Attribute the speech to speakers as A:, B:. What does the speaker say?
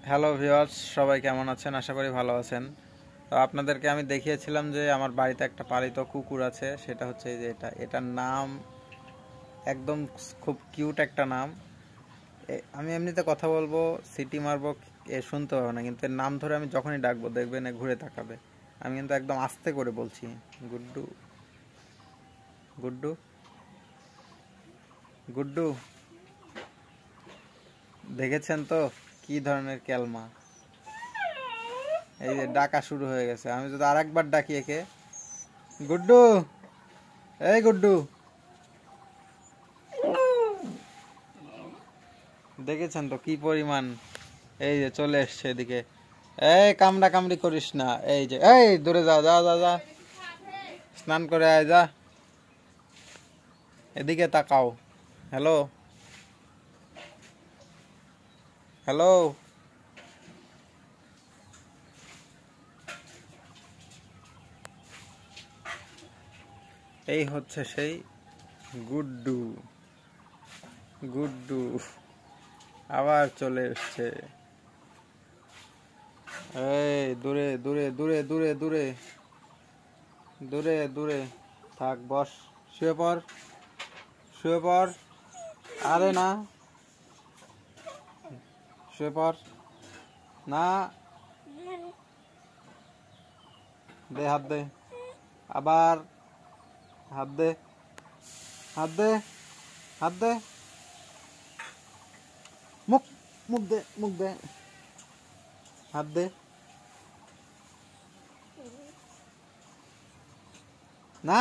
A: Hello viewers, সবাই কেমন আছেন? আশা করি ভালো আছেন। তো আপনাদেরকে আমি দেখিয়েছিলাম যে আমার বাড়িতে একটা পালিত কুকুর আছে, সেটা হচ্ছে এই যে এটার নাম একদম খুব কিউট একটা নাম। আমি এমনিতে কথা বলবো, সিটি মারবো, শুনতে পাবে না, কিন্তু এর নাম ধরে আমি যখনই ডাকবো দেখবেন এ ঘুরে তাকাবে। আমি কিন্তু একদম আস্তে করে বলছি, গুড্ডু, গুড্ডু, গুড্ডু। দেখেছেন তো কি ধরনের ক্যালমা? এই যে ডাকা শুরু হয়ে গেছে। আমি যদি আরেকবার ডাকি একে, গুড্ডু, এই গুড্ডু, দেখেছেন তো কি পরিমাণ? এই যে চলে এসছে এদিকে। এই কামড়া কামড়ি করিস না, এই যে এই দূরে যা যা যা যা, স্নান করে আয় যা, এদিকে তাকাও। Hello, hello. এই হচ্ছে সেই গুড্ডু, গুড্ডু আবার চলে এসছে। এই দূরে দূরে দূরে দূরে দূরে দূরে দূরে থাক, বস, শুয়ে পড়, শুয়ে পড়। আরে না, শুয়ে পড় না, দে হাত দে, আবার হাত দে, হাত দে, হাত দে, মুখ, মুখ দে, মুখ দে, হাত দে না।